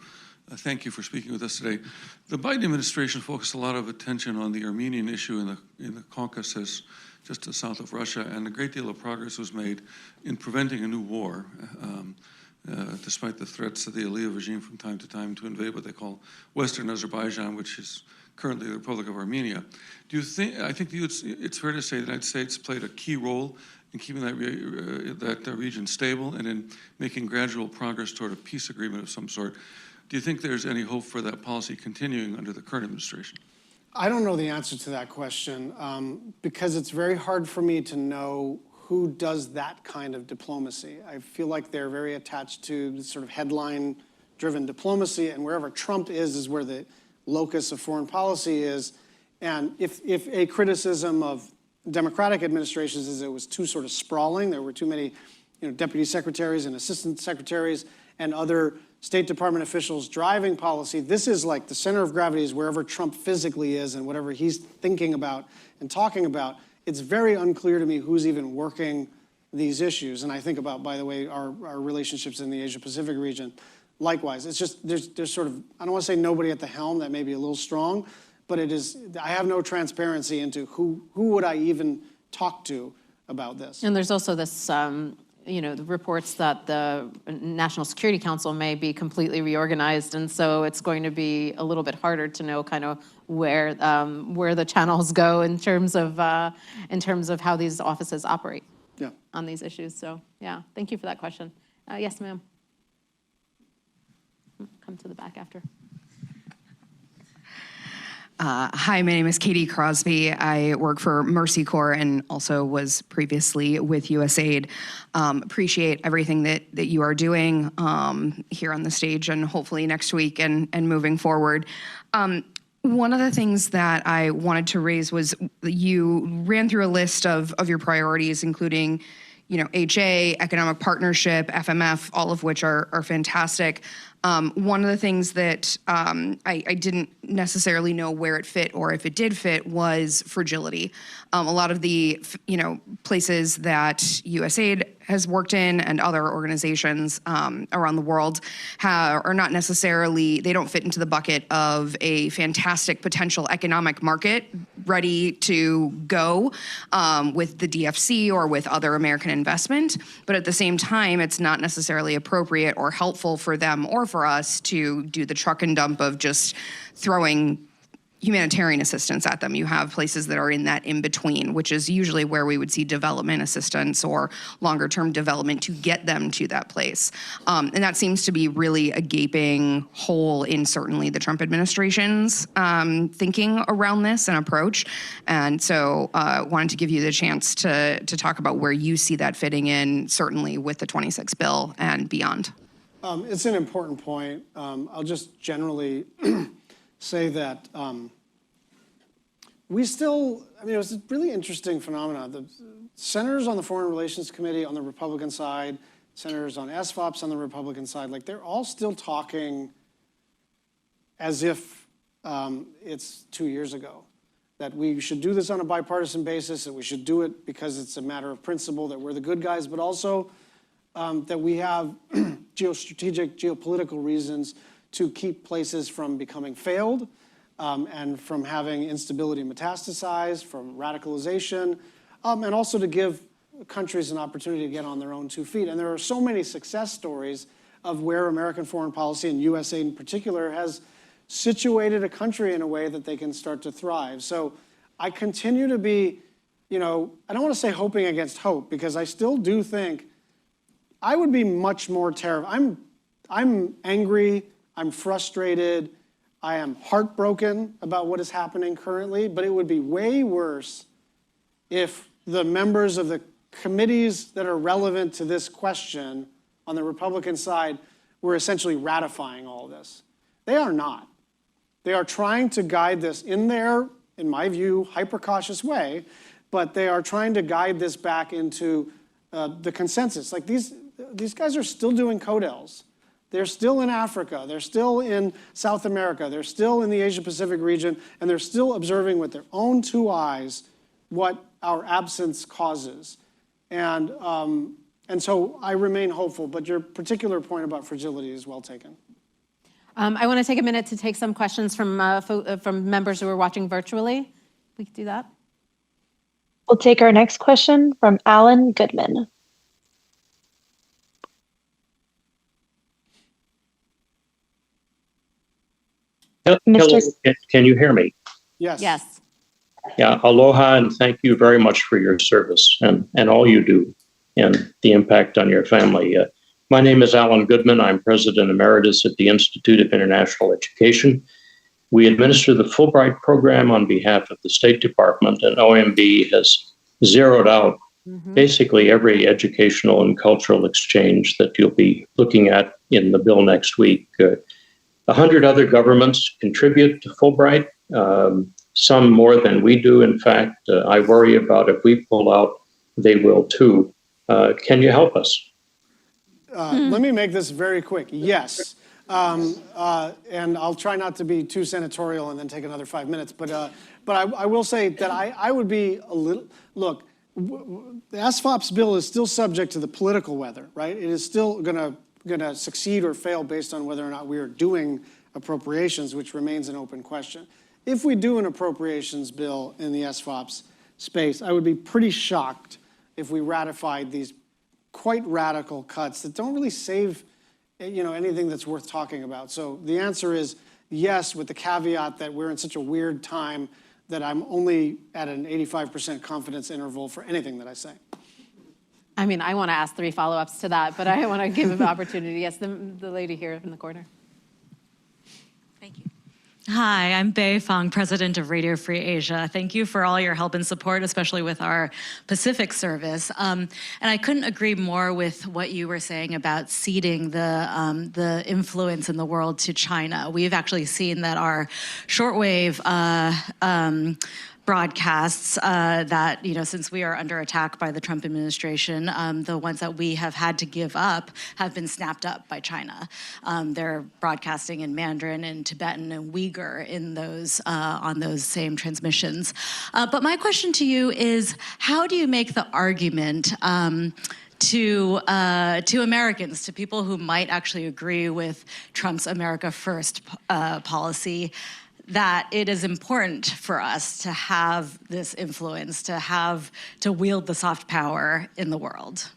Thank you for speaking with us today. The Biden administration focused a lot of attention on the Armenian issue in the Caucasus, just to the south of Russia, and a great deal of progress was made in preventing a new war, despite the threats of the Aliyev regime from time to time to invade what they call Western Azerbaijan, which is currently the Republic of Armenia. I think it's fair to say the United States played a key role in keeping that region stable and in making gradual progress toward a peace agreement of some sort. Do you think there's any hope for that policy continuing under the current administration? I don't know the answer to that question, because it's very hard for me to know who does that kind of diplomacy. I feel like they're very attached to sort of headline-driven diplomacy, and wherever Trump is where the locus of foreign policy is. And if a criticism of Democratic administrations is it was too sort of sprawling, there were too many deputy secretaries and assistant secretaries and other State Department officials driving policy, this is like the center of gravity is wherever Trump physically is and whatever he's thinking about and talking about. It's very unclear to me who's even working these issues. And I think about, by the way, our relationships in the Asia-Pacific region. Likewise, it's just, there's sort of, I don't want to say nobody at the helm, that may be a little strong, but it is, I have no transparency into who would I even talked to about this. And there's also this, the reports that the National Security Council may be completely reorganized, and so it's going to be a little bit harder to know kind of where the channels go in terms of how these offices operate on these issues. So yeah, thank you for that question. Yes, ma'am. Come to the back after. Hi, my name is Katie Crosby. I work for Mercy Corps and also was previously with USAID. Appreciate everything that you are doing here on the stage and hopefully next week and moving forward. One of the things that I wanted to raise was you ran through a list of your priorities, including HA, economic partnership, FMF, all of which are fantastic. One of the things that I didn't necessarily know where it fit or if it did fit was fragility. A lot of the places that USAID has worked in and other organizations around the world are not necessarily, they don't fit into the bucket of a fantastic potential economic market ready to go with the DFC or with other American investment. But at the same time, it's not necessarily appropriate or helpful for them or for us to do the truck and dump of just throwing humanitarian assistance at them. You have places that are in that in-between, which is usually where we would see development assistance or longer-term development to get them to that place. And that seems to be really a gaping hole in certainly the Trump administration's thinking around this and approach. And so wanted to give you the chance to talk about where you see that fitting in, certainly with the 26 bill and beyond. It's an important point. I'll just generally say that we still, it was a really interesting phenomenon. The senators on the Foreign Relations Committee on the Republican side, senators on SFOPs on the Republican side, they're all still talking as if it's 2 years ago, that we should do this on a bipartisan basis, that we should do it because it's a matter of principle, that we're the good guys, but also that we have geostrategic, geopolitical reasons to keep places from becoming failed and from having instability metastasize, from radicalization, and also to give countries an opportunity to get on their own 2 feet. And there are so many success stories of where American foreign policy, and USAID in particular, has situated a country in a way that they can start to thrive. So I continue to be, I don't want to say hoping against hope, because I still do think I would be much more terrified. I'm angry, I'm frustrated, I am heartbroken about what is happening currently, but it would be way worse if the members of the committees that are relevant to this question on the Republican side were essentially ratifying all this. They are not. They are trying to guide this in their, in my view, hyper-cautious way, but they are trying to guide this back into the consensus. These guys are still doing CODELs. They're still in Africa, they're still in South America, they're still in the Asia-Pacific region, and they're still observing with their own 2 eyes what our absence causes. And so I remain hopeful, but your particular point about fragility is well taken. I want to take a minute to take some questions from members who are watching virtually. We can do that. We'll take our next question from Alan Goodman. Hello, can you hear me? Yes. Yes. Yeah, aloha, and thank you very much for your service and all you do and the impact on your family. My name is Alan Goodman. I'm President Emeritus at the Institute of International Education. We administer the Fulbright program on behalf of the State Department, and OMB has zeroed out basically every educational and cultural exchange that you'll be looking at in the bill next week. 100 other governments contribute to Fulbright, some more than we do. In fact, I worry about if we pull out, they will too. Can you help us? Let me make this very quick. Yes. And I'll try not to be too senatorial and then take another 5 minutes. But I will say that I would be a little, look, the SFOPs bill is still subject to the political weather, right? It is still going to succeed or fail based on whether or not we are doing appropriations, which remains an open question. If we do an appropriations bill in the SFOPs, space, I would be pretty shocked if we ratified these quite radical cuts that don't really save anything that's worth talking about. So the answer is yes, with the caveat that we're in such a weird time that I'm only at an 85% confidence interval for anything that I say. I mean, I want to ask 3 follow-ups to that, but I want to give an opportunity. Yes, the lady here in the corner. Thank you. Hi, I'm Bei Fong, president of Radio Free Asia. Thank you for all your help and support, especially with our Pacific service. And I couldn't agree more with what you were saying about ceding the influence in the world to China. We've actually seen that our shortwave broadcasts that, since we are under attack by the Trump administration, the ones that we have had to give up have been snapped up by China. They're broadcasting in Mandarin and Tibetan and Uyghur in those on those same transmissions. But my question to you is, how do you make the argument to Americans, to people who might actually agree with Trump's America First policy, that it is important for us to have this influence, to wield the soft power in the world?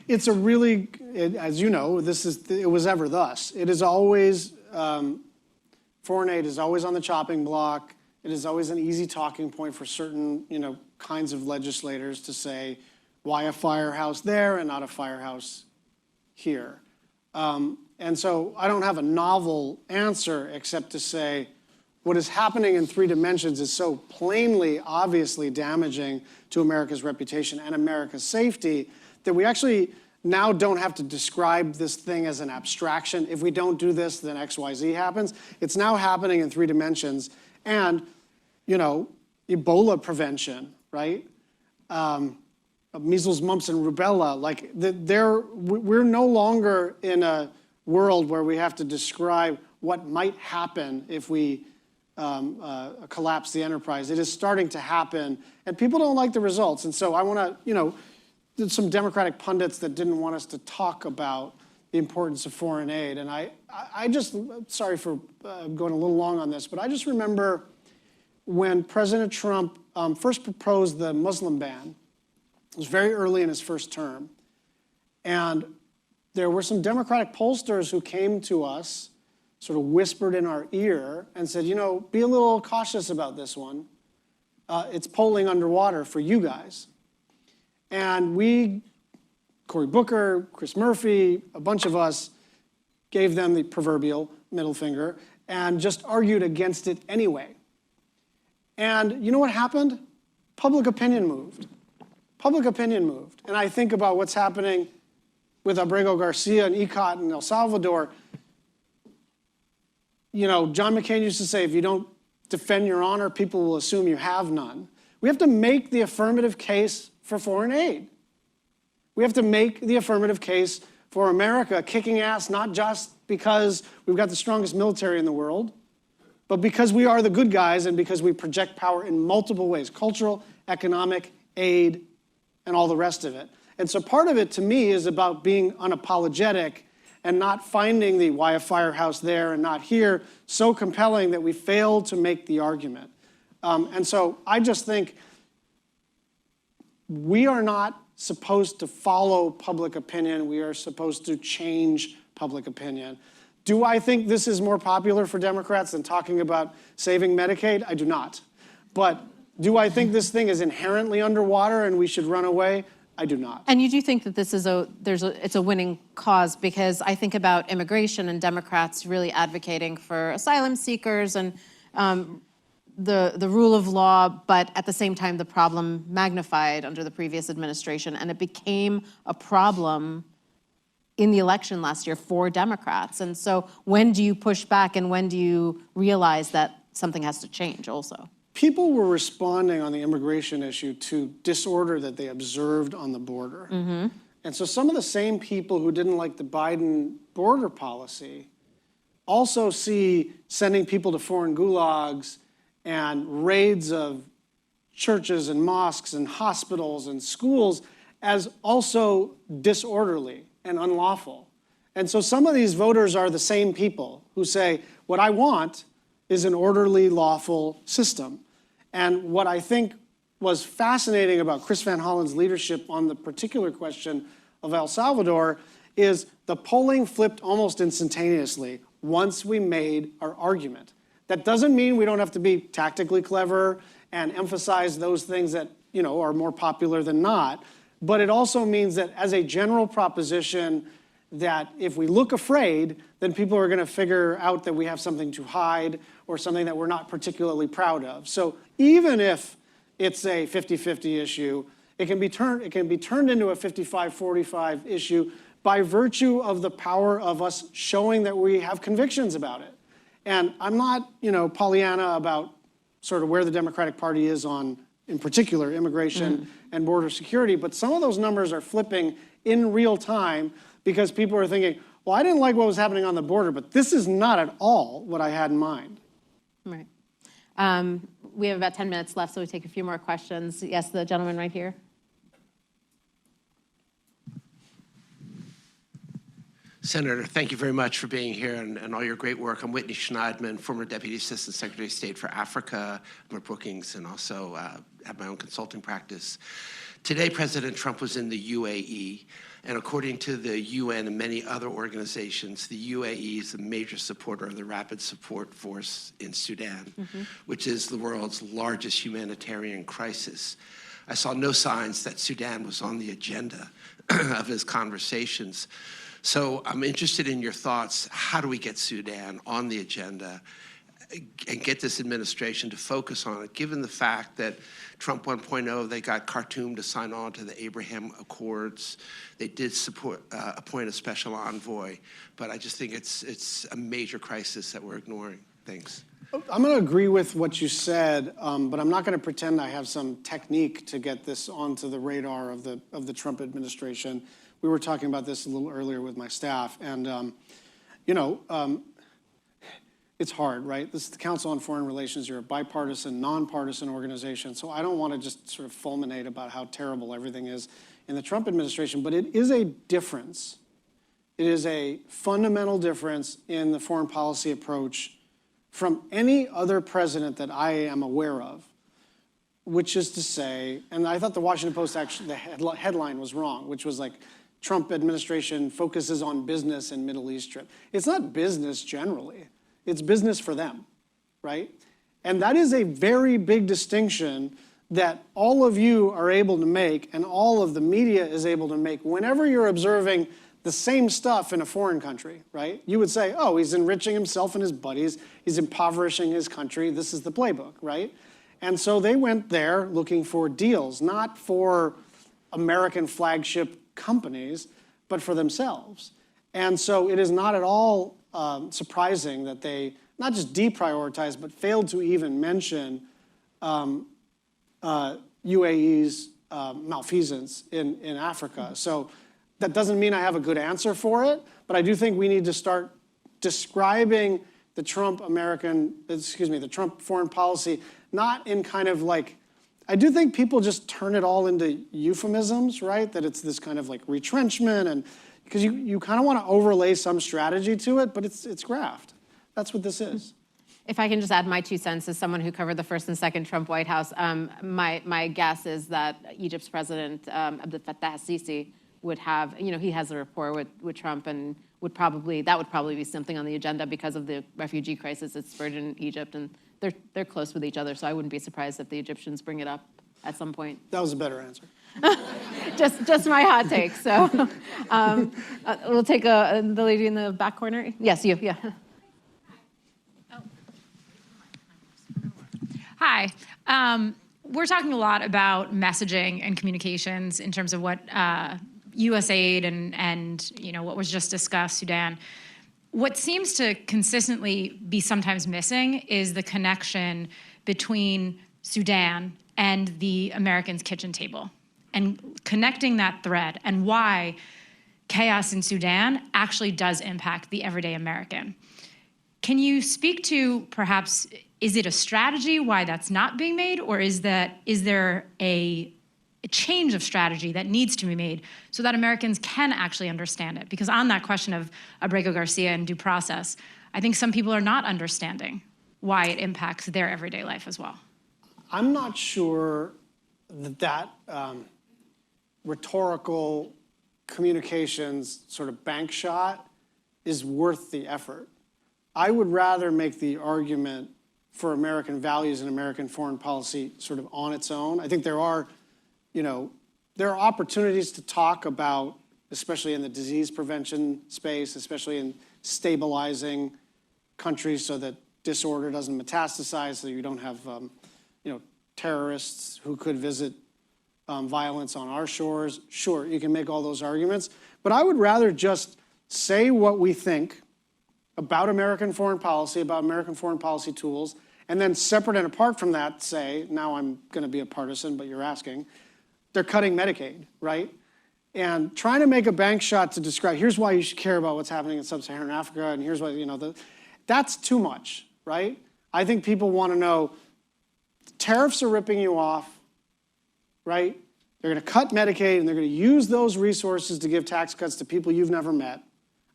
It's a really, as you know, it was ever thus. It is always, foreign aid is always on the chopping block. It is always an easy talking point for certain, kinds of legislators to say, why a firehouse there and not a firehouse here? And so I don't have a novel answer except to say what is happening in 3 dimensions is so plainly, obviously damaging to America's reputation and America's safety that we actually now don't have to describe this thing as an abstraction. If we don't do this, then X, Y, Z happens. It's now happening in 3 dimensions. And, Ebola prevention, right? Measles, mumps, and rubella, we're no longer in a world where we have to describe what might happen if we collapse the enterprise. It is starting to happen, and people don't like the results. And so I want to, there's some Democratic pundits that didn't want us to talk about the importance of foreign aid. And I just, sorry for going a little long on this, but I just remember when President Trump first proposed the Muslim ban. It was very early in his first term. And there were some Democratic pollsters who came to us, sort of whispered in our ear and said, be a little cautious about this one. It's polling underwater for you guys. And we, Cory Booker, Chris Murphy, a bunch of us gave them the proverbial middle finger and just argued against it anyway. And you know what happened? Public opinion moved. Public opinion moved. And I think about what's happening with Abrego Garcia and ECOT in El Salvador. John McCain used to say, if you don't defend your honor, people will assume you have none. We have to make the affirmative case for foreign aid. We have to make the affirmative case for America kicking ass, not just because we've got the strongest military in the world, but because we are the good guys and because we project power in multiple ways: cultural, economic, aid, and all the rest of it. And so part of it, to me, is about being unapologetic and not finding the why a firehouse there and not here so compelling that we fail to make the argument. And so I just think we are not supposed to follow public opinion. We are supposed to change public opinion. Do I think this is more popular for Democrats than talking about saving Medicaid? I do not. But do I think this thing is inherently underwater and we should run away? I do not. And you do think that this is it's a winning cause, because I think about immigration and Democrats really advocating for asylum seekers and the rule of law, but at the same time the problem magnified under the previous administration, and it became a problem in the election last year for Democrats. And so when do you push back, and when do you realize that something has to change also? People were responding on the immigration issue to disorder that they observed on the border. Mm-hmm. And so some of the same people who didn't like the Biden border policy also see sending people to foreign gulags and raids of churches and mosques and hospitals and schools as also disorderly and unlawful. And so some of these voters are the same people who say, what I want is an orderly, lawful system. And what I think was fascinating about Chris Van Hollen's leadership on the particular question of El Salvador is the polling flipped almost instantaneously once we made our argument. That doesn't mean we don't have to be tactically clever and emphasize those things that, are more popular than not, but it also means that as a general proposition, that if we look afraid, then people are going to figure out that we have something to hide or something that we're not particularly proud of. So even if it's a 50-50 issue, it can be turned into a 55-45 issue by virtue of the power of us showing that we have convictions about it. And I'm not, Pollyanna about sort of where the Democratic Party is on, in particular, immigration and border security, but some of those numbers are flipping in real time because people are thinking, well, I didn't like what was happening on the border, but this is not at all what I had in mind. Right. We have about 10 minutes left, so we take a few more questions. Yes, the gentleman right here. Senator, thank you very much for being here and all your great work. I'm Whitney Schneidman, former Deputy Assistant Secretary of State for Africa, with Brookings, and also have my own consulting practice. Today, President Trump was in the UAE, and according to the UN and many other organizations, the UAE is a major supporter of the Rapid Support Force in Sudan, which is the world's largest humanitarian crisis. I saw no signs that Sudan was on the agenda of his conversations. So I'm interested in your thoughts. How do we get Sudan on the agenda and get this administration to focus on it, given the fact that Trump 1.0, they got Khartoum to sign on to the Abraham Accords. They did appoint a special envoy, but I just think it's a major crisis that we're ignoring. Thanks. I'm going to agree with what you said, but I'm not going to pretend I have some technique to get this onto the radar of the Trump administration. We were talking about this a little earlier with my staff, and it's hard, right? This is the Council on Foreign Relations. You're a bipartisan, nonpartisan organization, so I don't want to just sort of fulminate about how terrible everything is in the Trump administration, but it is a difference. It is a fundamental difference in the foreign policy approach from any other president that I am aware of, which is to say, and I thought the Washington Post actually, the headline was wrong, which was like, Trump administration focuses on business and Middle East trip. It's not business generally. It's business for them, right? And that is a very big distinction that all of you are able to make and all of the media is able to make whenever you're observing the same stuff in a foreign country, right? You would say, oh, he's enriching himself and his buddies. He's impoverishing his country. This is the playbook, right? And so they went there looking for deals, not for American flagship companies, but for themselves. And so it is not at all surprising that they not just deprioritized, but failed to even mention UAE's malfeasance in Africa. So that doesn't mean I have a good answer for it, but I do think we need to start describing the Trump foreign policy, not in kind of like, I do think people just turn it all into euphemisms, right? That it's this kind of like retrenchment, and because you kind of want to overlay some strategy to it, but it's graft. That's what this is. If I can just add my 2 cents as someone who covered the first and second Trump White House, my guess is that Egypt's president, Abdel Fattah al-Sisi, would have, he has a rapport with Trump, and that would probably be something on the agenda because of the refugee crisis that's spurred in Egypt, and they're close with each other, so I wouldn't be surprised if the Egyptians bring it up at some point. That was a better answer. just my hot take. So we'll take the lady in the back corner. Yes, you. Yeah. Hi. We're talking a lot about messaging and communications in terms of what USAID and what was just discussed, Sudan. What seems to consistently be sometimes missing is the connection between Sudan and the Americans' kitchen table, and connecting that thread and why chaos in Sudan actually does impact the everyday American. Can you speak to perhaps, is it a strategy why that's not being made, or is there a change of strategy that needs to be made so that Americans can actually understand it? Because on that question of Abrego Garcia and due process, I think some people are not understanding why it impacts their everyday life as well. I'm not sure that rhetorical communications sort of bank shot is worth the effort. I would rather make the argument for American values and American foreign policy sort of on its own. I think there are opportunities to talk about, especially in the disease prevention space, especially in stabilizing countries so that disorder doesn't metastasize, so you don't have terrorists who could visit violence on our shores. Sure, you can make all those arguments, but I would rather just say what we think about American foreign policy, about American foreign policy tools, and then separate and apart from that say, now I'm going to be a partisan, but you're asking, they're cutting Medicaid, right? And trying to make a bank shot to describe, here's why you should care about what's happening in sub-Saharan Africa, and here's why, that's too much, right? I think people want to know, tariffs are ripping you off, right? They're going to cut Medicaid, and they're going to use those resources to give tax cuts to people you've never met.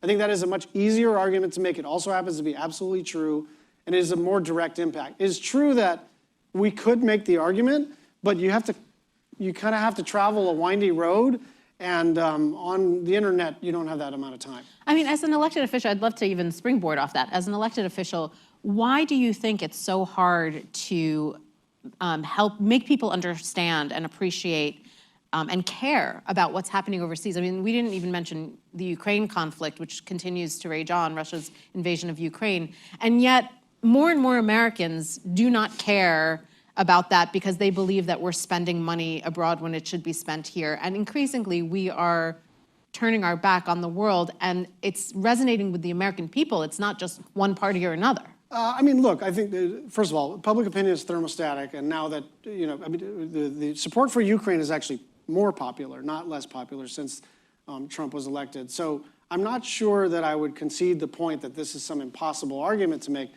I think that is a much easier argument to make. It also happens to be absolutely true, and it is a more direct impact. It is true that we could make the argument, but you kind of have to travel a windy road, and on the internet, you don't have that amount of time. I mean, as an elected official, I'd love to even springboard off that. As an elected official, why do you think it's so hard to help make people understand and appreciate and care about what's happening overseas? I mean, we didn't even mention the Ukraine conflict, which continues to rage on, Russia's invasion of Ukraine. And yet, more and more Americans do not care about that because they believe that we're spending money abroad when it should be spent here. And increasingly, we are turning our back on the world, and it's resonating with the American people. It's not just one party or another. I mean, look, I think, first of all, public opinion is thermostatic, and now that, the support for Ukraine is actually more popular, not less popular, since Trump was elected. So I'm not sure that I would concede the point that this is some impossible argument to make.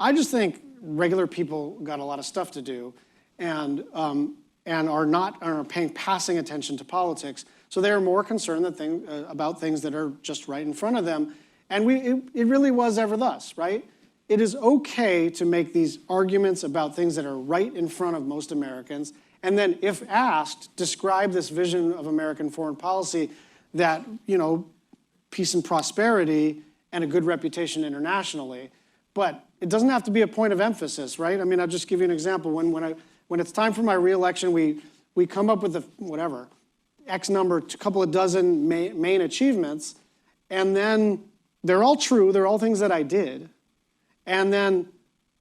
I just think regular people got a lot of stuff to do and are passing attention to politics. So they are more concerned about things that are just right in front of them. And it really was ever thus, right? It is okay to make these arguments about things that are right in front of most Americans, and then, if asked, describe this vision of American foreign policy that, peace and prosperity and a good reputation internationally. But it doesn't have to be a point of emphasis, right? I mean, I'll just give you an example. When it's time for my reelection, we come up with X number, a couple of dozen main achievements, and then they're all true. They're all things that I did. And then,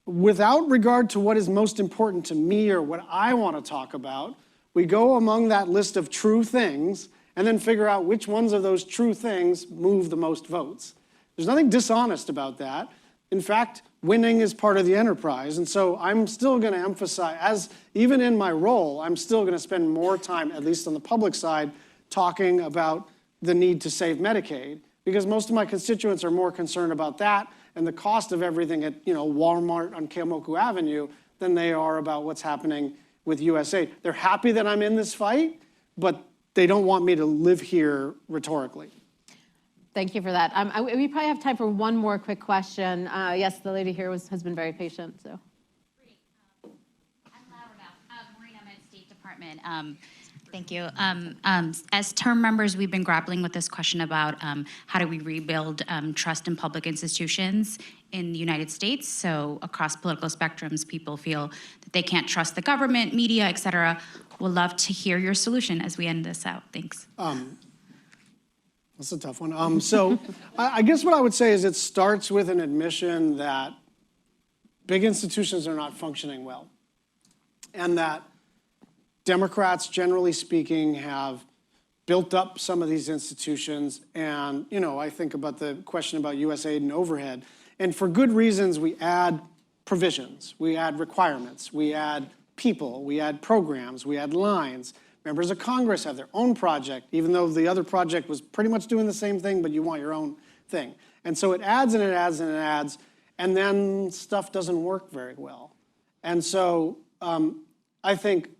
without regard to what is most important to me or what I want to talk about, we go among that list of true things and then figure out which ones of those true things move the most votes. There's nothing dishonest about that. In fact, winning is part of the enterprise. And so I'm still going to emphasize, even in my role, I'm still going to spend more time, at least on the public side, talking about the need to save Medicaid, because most of my constituents are more concerned about that and the cost of everything at Walmart on Keomoku Avenue than they are about what's happening with USAID. They're happy that I'm in this fight, but they don't want me to live here rhetorically. Thank you for that. We probably have time for one more quick question. Yes, the lady here has been very patient. So. I'm loud enough. Marina, I'm at State Department. Thank you. As term members, we've been grappling with this question about how do we rebuild trust in public institutions in the United States. So across political spectrums, people feel that they can't trust the government, media, et cetera. We'll love to hear your solution as we end this out. Thanks. That's a tough one. So I guess what I would say is it starts with an admission that big institutions are not functioning well, and that Democrats, generally speaking, have built up some of these institutions. And, I think about the question about USAID and overhead. And for good reasons, we add provisions, we add requirements, we add people, we add programs, we add lines. Members of Congress have their own project, even though the other project was pretty much doing the same thing, but you want your own thing. And so it adds and it adds and it adds, and then stuff doesn't work very well. And so I think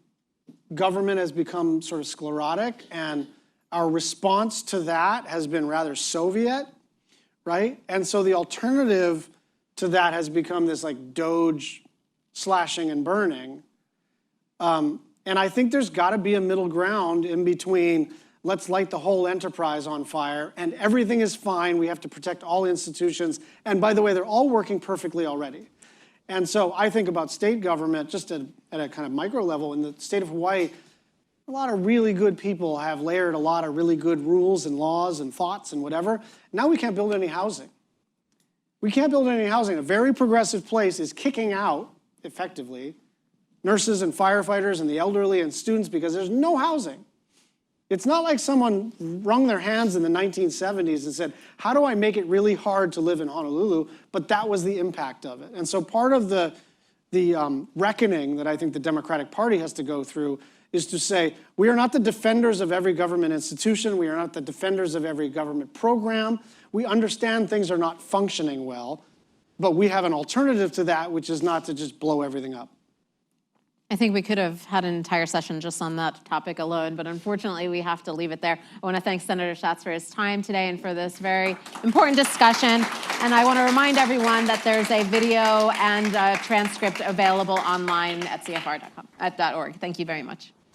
government has become sort of sclerotic, and our response to that has been rather Soviet, right? And so the alternative to that has become this like Doge slashing and burning. And I think there's got to be a middle ground in between let's light the whole enterprise on fire and everything is fine, we have to protect all institutions. And by the way, they're all working perfectly already. And so I think about state government just at a kind of micro level. In the state of Hawaii, a lot of really good people have layered a lot of really good rules and laws and thoughts and whatever. Now we can't build any housing. We can't build any housing. A very progressive place is kicking out, effectively, nurses and firefighters and the elderly and students because there's no housing. It's not like someone wrung their hands in the 1970s and said, how do I make it really hard to live in Honolulu? But that was the impact of it. And so part of the reckoning that I think the Democratic Party has to go through is to say, we are not the defenders of every government institution. We are not the defenders of every government program. We understand things are not functioning well, but we have an alternative to that, which is not to just blow everything up. I think we could have had an entire session just on that topic alone, but unfortunately we have to leave it there. I want to thank Senator Schatz for his time today and for this very important discussion. And I want to remind everyone that there's a video and a transcript available online at cfr.org. Thank you very much.